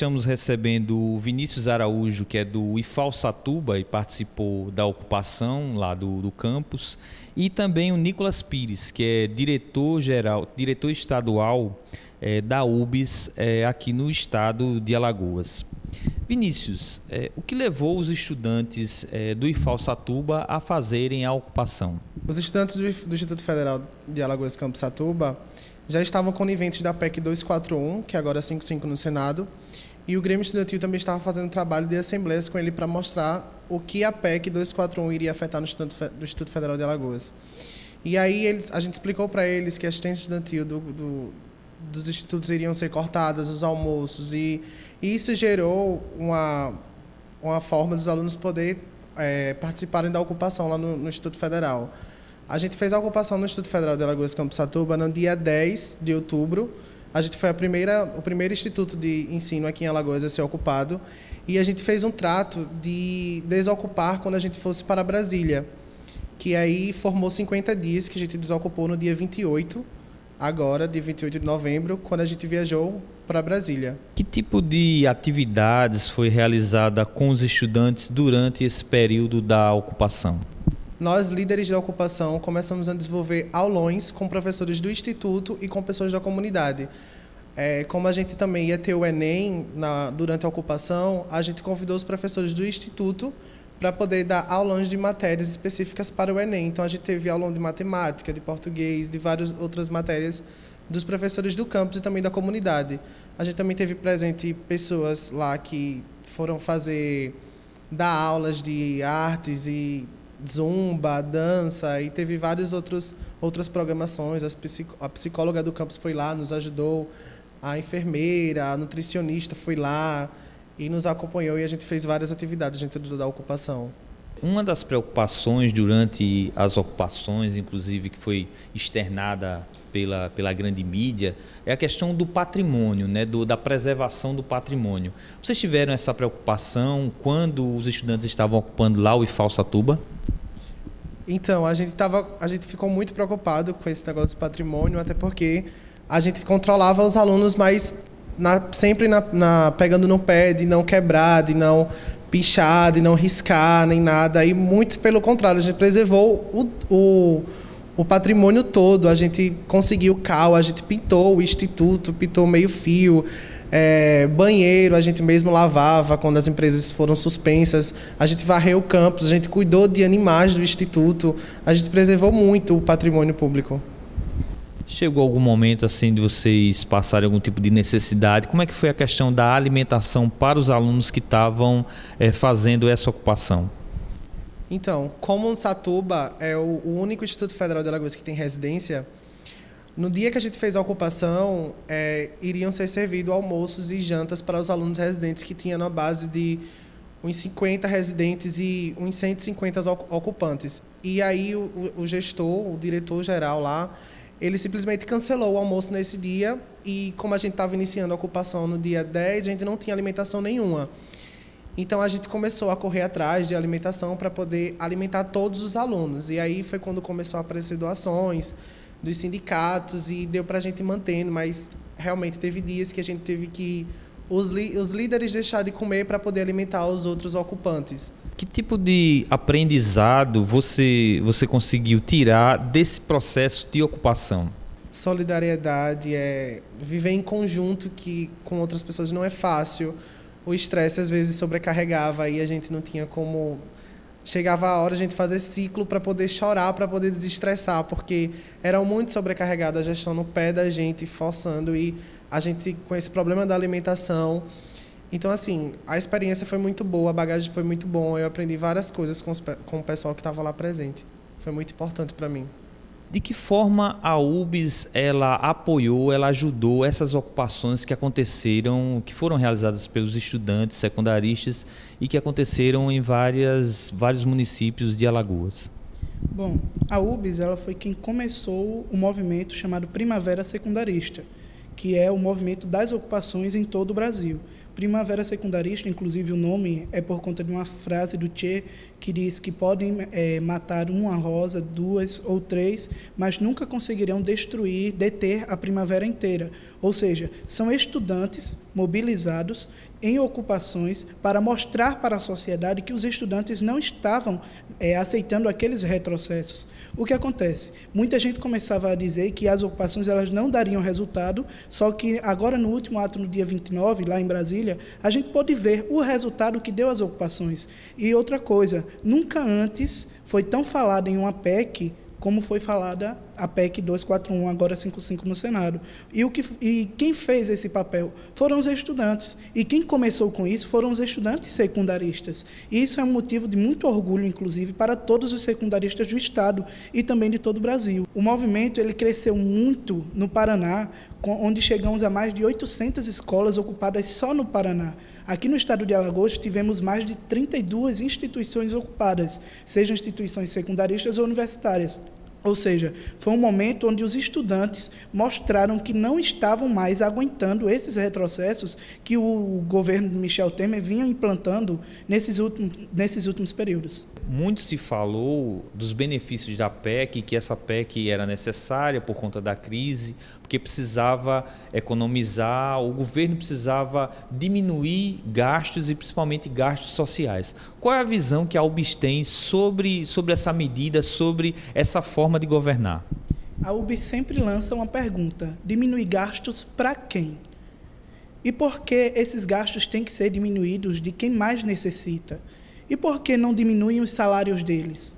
estamos recebendo o Vinícius Araújo, que é do Ifalsatuba e participou da ocupação lá do campus, e também o Nicolas Pires, que é diretor estadual da UBS aqui no estado de Alagoas. Vinícius, o que levou os estudantes do Ifalsatuba a fazerem a ocupação? Os estudantes do Instituto Federal de Alagoas Campus Satuba já estavam coniventes da PEC 241, que agora é 55 no Senado, e o Grêmio Estudantil também estava fazendo trabalho de assembleias com ele para mostrar o que a PEC 241 iria afetar no Instituto Federal de Alagoas. E aí a gente explicou para eles que a assistência estudantil dos institutos iriam ser cortadas, os almoços, e isso gerou uma forma dos alunos poder participarem da ocupação lá no Instituto Federal. A gente fez a ocupação no Instituto Federal de Alagoas Campus Satuba no dia 10 de outubro. A gente foi o primeiro instituto de ensino aqui em Alagoas a ser ocupado, e a gente fez um trato de desocupar quando a gente fosse para Brasília, que aí formou 50 dias que a gente desocupou no dia 28, agora, dia 28 de novembro, quando a gente viajou para Brasília. Que tipo de atividades foi realizada com os estudantes durante esse período da ocupação? Nós, líderes da ocupação, começamos a desenvolver aulões com professores do Instituto e com pessoas da comunidade. Como a gente também ia ter o Enem durante a ocupação, a gente convidou os professores do Instituto para poder dar aulões de matérias específicas para o Enem. Então, a gente teve aulão de matemática, de português, de várias outras matérias dos professores do campus e também da comunidade. A gente também teve presente pessoas lá que foram dar aulas de artes e zumba, dança, e teve várias outras programações. A psicóloga do campus foi lá, nos ajudou, a enfermeira, a nutricionista foi lá e nos acompanhou, e a gente fez várias atividades dentro da ocupação. Uma das preocupações durante as ocupações, inclusive que foi externada pela grande mídia, é a questão do patrimônio, né, da preservação do patrimônio. Vocês tiveram essa preocupação quando os estudantes estavam ocupando lá o Ifalsatuba? Então, a gente ficou muito preocupado com esse negócio do patrimônio, até porque a gente controlava os alunos, mas sempre pegando no pé de não quebrar, de não pichar, de não riscar, nem nada. E muito pelo contrário, a gente preservou o patrimônio todo. A gente conseguiu cal, a gente pintou o instituto, pintou meio fio, banheiro, a gente mesmo lavava quando as empresas foram suspensas, a gente varreu o campus, a gente cuidou de animais do instituto, a gente preservou muito o patrimônio público. Chegou algum momento assim de vocês passarem algum tipo de necessidade? Como é que foi a questão da alimentação para os alunos que estavam fazendo essa ocupação? Então, como o Satuba é o único Instituto Federal de Alagoas que tem residência, no dia que a gente fez a ocupação, iriam ser servidos almoços e jantas para os alunos residentes, que tinha na base de uns 50 residentes e uns 150 ocupantes. E aí o gestor, o diretor-geral lá, ele simplesmente cancelou o almoço nesse dia, e como a gente estava iniciando a ocupação no dia 10, a gente não tinha alimentação nenhuma. Então, a gente começou a correr atrás de alimentação para poder alimentar todos os alunos. E aí foi quando começou a aparecer doações dos sindicatos, e deu para a gente ir mantendo, mas realmente teve dias que a gente teve que os líderes deixar de comer para poder alimentar os outros ocupantes. Que tipo de aprendizado você conseguiu tirar desse processo de ocupação? Solidariedade, viver em conjunto com outras pessoas não é fácil. O estresse às vezes sobrecarregava, e a gente não tinha como... Chegava a hora de a gente fazer ciclo para poder chorar, para poder desestressar, porque era muito sobrecarregado a gestão no pé da gente, forçando, e a gente com esse problema da alimentação. Então, assim, a experiência foi muito boa, a bagagem foi muito boa, eu aprendi várias coisas com o pessoal que estava lá presente. Foi muito importante para mim. De que forma a UBS ela apoiou, ela ajudou essas ocupações que aconteceram, que foram realizadas pelos estudantes secundaristas e que aconteceram em vários municípios de Alagoas? Bom, a UBS ela foi quem começou o movimento chamado Primavera Secundarista, que é o movimento das ocupações em todo o Brasil. Primavera Secundarista, inclusive o nome é por conta de uma frase do Che, que diz que podem matar uma rosa, duas ou três, mas nunca conseguirão deter a primavera inteira. Ou seja, são estudantes mobilizados em ocupações para mostrar para a sociedade que os estudantes não estavam aceitando aqueles retrocessos. O que acontece? Muita gente começava a dizer que as ocupações elas não dariam resultado, só que agora no último ato, no dia 29, lá em Brasília, a gente pôde ver o resultado que deu as ocupações. E outra coisa, nunca antes foi tão falado em uma PEC como foi falada a PEC 241, agora 55 no Senado. E quem fez esse papel? Foram os estudantes. E quem começou com isso foram os estudantes secundaristas. E isso é um motivo de muito orgulho, inclusive, para todos os secundaristas do Estado e também de todo o Brasil. O movimento ele cresceu muito no Paraná, onde chegamos a mais de 800 escolas ocupadas só no Paraná. Aqui no estado de Alagoas, tivemos mais de 32 instituições ocupadas, sejam instituições secundaristas ou universitárias. Ou seja, foi um momento onde os estudantes mostraram que não estavam mais aguentando esses retrocessos que o governo de Michel Temer vinha implantando nesses últimos períodos. Muito se falou dos benefícios da PEC, que essa PEC era necessária por conta da crise, porque precisava economizar, o governo precisava diminuir gastos e principalmente gastos sociais. Qual é a visão que a UBS tem sobre essa medida, sobre essa forma de governar? A UBS sempre lança uma pergunta: diminuir gastos para quem? E por que esses gastos têm que ser diminuídos de quem mais necessita? E por que não diminuem os salários deles?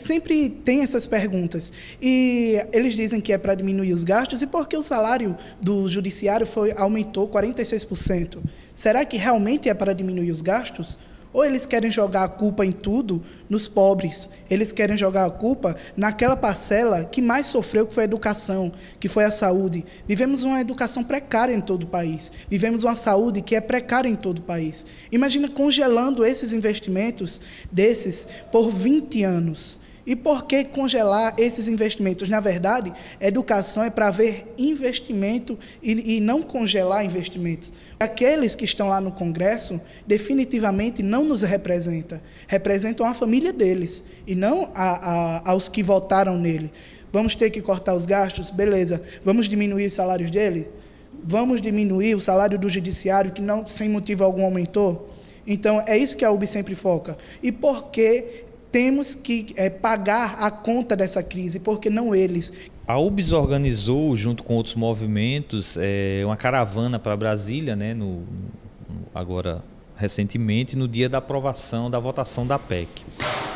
Sempre tem essas perguntas. E eles dizem que é para diminuir os gastos, e por que o salário do judiciário aumentou 46%? Será que realmente é para diminuir os gastos? Ou eles querem jogar a culpa em tudo nos pobres? Eles querem jogar a culpa naquela parcela que mais sofreu, que foi a educação, que foi a saúde. Vivemos uma educação precária em todo o país. Vivemos uma saúde que é precária em todo o país. Imagina congelando esses investimentos desses por 20 anos. E por que congelar esses investimentos? Na verdade, educação é para haver investimento e não congelar investimentos. Aqueles que estão lá no Congresso definitivamente não nos representam. Representam a família deles e não aos que votaram nele. Vamos ter que cortar os gastos? Beleza. Vamos diminuir os salários dele? Vamos diminuir o salário do judiciário, que não, sem motivo algum, aumentou? Então, é isso que a UBS sempre foca. E por que temos que pagar a conta dessa crise? Porque não eles. A UBS organizou, junto com outros movimentos, uma caravana para Brasília, né, agora recentemente, no dia da aprovação, da votação da PEC.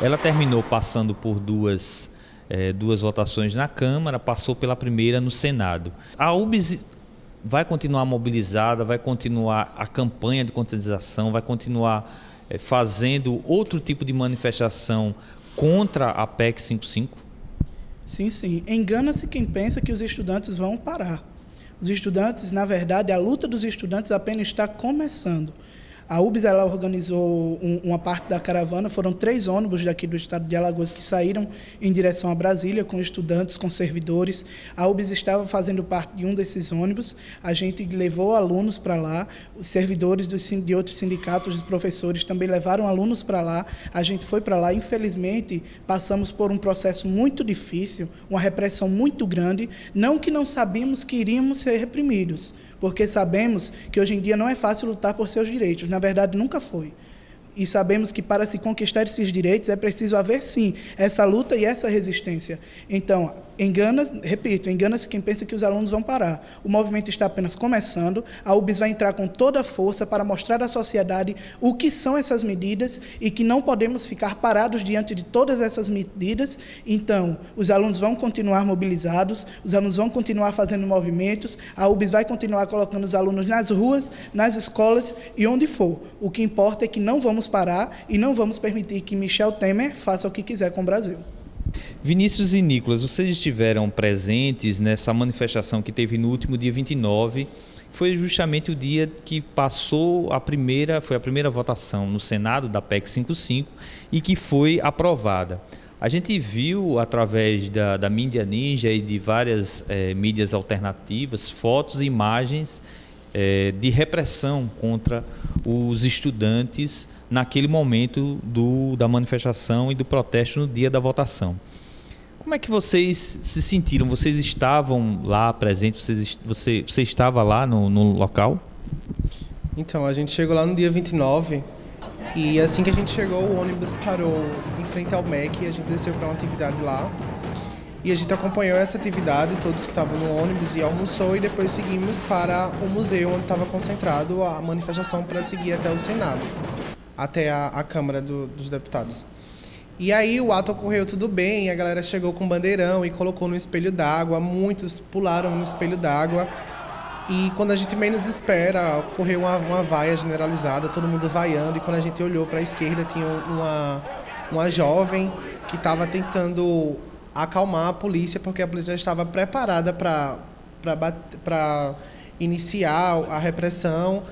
Ela terminou passando por duas votações na Câmara, passou pela primeira no Senado. A UBS vai continuar mobilizada, vai continuar a campanha de conscientização, vai continuar fazendo outro tipo de manifestação contra a PEC 55? Sim, sim. Engana-se quem pensa que os estudantes vão parar. Os estudantes, na verdade, a luta dos estudantes apenas está começando. A UBS ela organizou uma parte da caravana, foram 3 ônibus daqui do estado de Alagoas que saíram em direção a Brasília, com estudantes, com servidores. A UBS estava fazendo parte de um desses ônibus, a gente levou alunos para lá, os servidores de outros sindicatos, os professores também levaram alunos para lá, a gente foi para lá. Infelizmente, passamos por um processo muito difícil, uma repressão muito grande, não que não sabíamos que iríamos ser reprimidos, porque sabemos que hoje em dia não é fácil lutar por seus direitos. Na verdade, nunca foi. E sabemos que para se conquistar esses direitos é preciso haver, sim, essa luta e essa resistência. Então, engana-se quem pensa que os alunos vão parar. O movimento está apenas começando, a UBS vai entrar com toda a força para mostrar à sociedade o que são essas medidas e que não podemos ficar parados diante de todas essas medidas. Então, os alunos vão continuar mobilizados, os alunos vão continuar fazendo movimentos, a UBS vai continuar colocando os alunos nas ruas, nas escolas e onde for. O que importa é que não vamos parar e não vamos permitir que Michel Temer faça o que quiser com o Brasil. Vinícius e Nicolas, vocês estiveram presentes nessa manifestação que teve no último dia 29, foi justamente o dia que foi a primeira votação no Senado da PEC 55 e que foi aprovada. A gente viu, através da mídia ninja e de várias mídias alternativas, fotos e imagens de repressão contra os estudantes naquele momento da manifestação e do protesto no dia da votação. Como é que vocês se sentiram? Vocês estavam lá presentes? Você estava lá no local? Então, a gente chegou lá no dia 29 e assim que a gente chegou, o ônibus parou em frente ao MEC e a gente desceu para uma atividade lá. E a gente acompanhou essa atividade, todos que estavam no ônibus, e almoçou, e depois seguimos para o museu onde estava concentrado a manifestação para seguir até o Senado, até a Câmara dos Deputados. E aí o ato ocorreu tudo bem, a galera chegou com bandeirão e colocou no espelho d'água, muitos pularam no espelho d'água, e quando a gente menos espera, ocorreu uma vaia generalizada, todo mundo vaiando, e quando a gente olhou para a esquerda tinha uma jovem que estava tentando acalmar a polícia, porque a polícia já estava preparada para iniciar a repressão.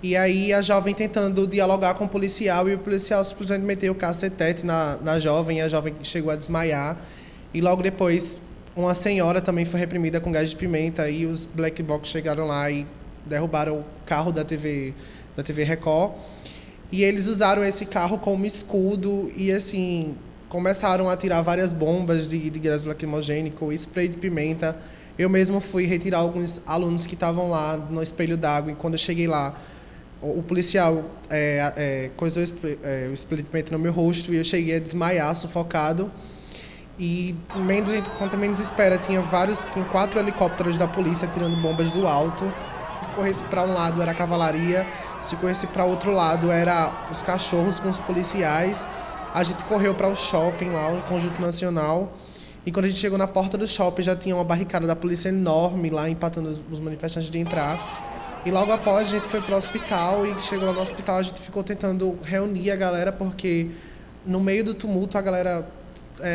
E aí a jovem tentando dialogar com o policial, e o policial simplesmente meteu o cacetete na jovem, e a jovem chegou a desmaiar. E logo depois, uma senhora também foi reprimida com gás de pimenta, e os black box chegaram lá e derrubaram o carro da TV Record. E eles usaram esse carro como escudo e, assim, começaram a tirar várias bombas de gás lacrimogênico, spray de pimenta. Eu mesmo fui retirar alguns alunos que estavam lá no espelho d'água, e quando eu cheguei lá, o policial coisou o spray de pimenta no meu rosto, e eu cheguei a desmaiar, sufocado. E quanto menos espera, tinha 4 helicópteros da polícia tirando bombas do alto. Se corresse para um lado era a cavalaria, se corresse para outro lado era os cachorros com os policiais. A gente correu para o shopping lá, o Conjunto Nacional, e quando a gente chegou na porta do shopping já tinha uma barricada da polícia enorme lá, empatando os manifestantes de entrar. E logo após a gente foi para o hospital, e chegou lá no hospital a gente ficou tentando reunir a galera, porque no meio do tumulto a galera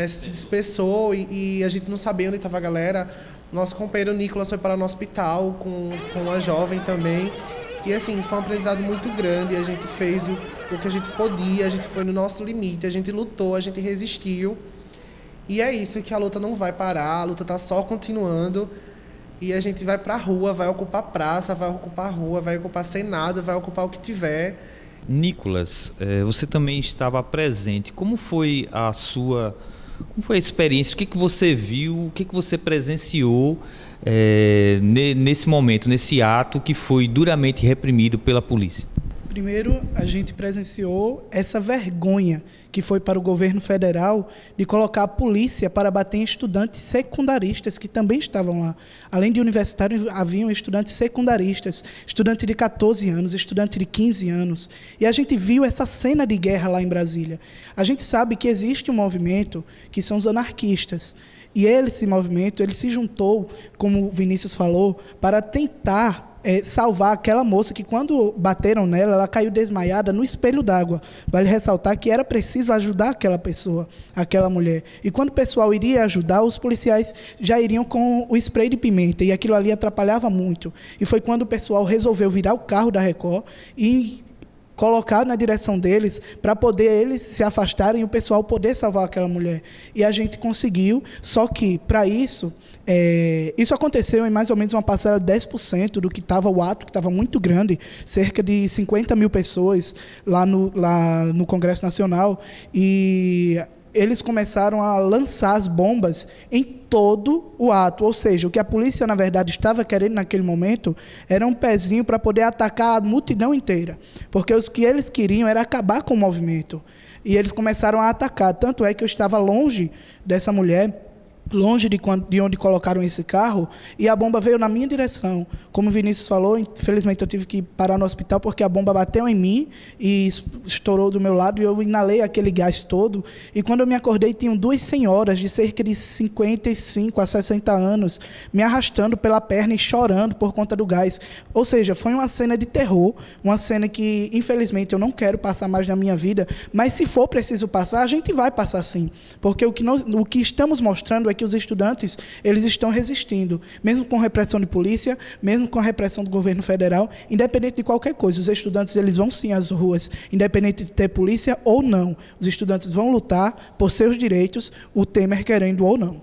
se dispersou e a gente não sabia onde estava a galera. Nosso companheiro Nicolas foi para no hospital com a jovem também. E assim, foi um aprendizado muito grande, a gente fez o que a gente podia, a gente foi no nosso limite, a gente lutou, a gente resistiu. E é isso, que a luta não vai parar, a luta está só continuando. E a gente vai para a rua, vai ocupar praça, vai ocupar rua, vai ocupar Senado, vai ocupar o que tiver. Nicolas, você também estava presente. Como foi a experiência? O que você viu? O que você presenciou nesse momento, nesse ato que foi duramente reprimido pela polícia? Primeiro, a gente presenciou essa vergonha que foi para o governo federal de colocar a polícia para bater em estudantes secundaristas que também estavam lá. Além de universitários, haviam estudantes secundaristas, estudante de 14 anos, estudante de 15 anos. E a gente viu essa cena de guerra lá em Brasília. A gente sabe que existe um movimento que são os anarquistas. E esse movimento, ele se juntou, como o Vinícius falou, para tentar salvar aquela moça que, quando bateram nela, ela caiu desmaiada no espelho d'água. Vale ressaltar que era preciso ajudar aquela pessoa, aquela mulher. E quando o pessoal iria ajudar, os policiais já iriam com o spray de pimenta, e aquilo ali atrapalhava muito. E foi quando o pessoal resolveu virar o carro da Record e colocar na direção deles, para poder eles se afastarem e o pessoal poder salvar aquela mulher. E a gente conseguiu, só que, para isso, isso aconteceu em mais ou menos uma parcela de 10% do que estava o ato, que estava muito grande, cerca de 50 mil pessoas lá no Congresso Nacional, e eles começaram a lançar as bombas em todo o ato. Ou seja, o que a polícia, na verdade, estava querendo naquele momento era um pezinho para poder atacar a multidão inteira. Porque o que eles queriam era acabar com o movimento. E eles começaram a atacar. Tanto é que eu estava longe dessa mulher, longe de onde colocaram esse carro, e a bomba veio na minha direção. Como o Vinícius falou, infelizmente eu tive que parar no hospital porque a bomba bateu em mim e estourou do meu lado, e eu inalei aquele gás todo. E quando eu me acordei, tinham 2 senhoras de cerca de 55 a 60 anos me arrastando pela perna e chorando por conta do gás. Ou seja, foi uma cena de terror, uma cena que, infelizmente, eu não quero passar mais na minha vida, mas se for preciso passar, a gente vai passar sim. Porque o que estamos mostrando é que os estudantes, eles estão resistindo, mesmo com repressão de polícia, mesmo com a repressão do governo federal, independente de qualquer coisa. Os estudantes, eles vão sim às ruas, independente de ter polícia ou não. Os estudantes vão lutar por seus direitos, o Temer querendo ou não.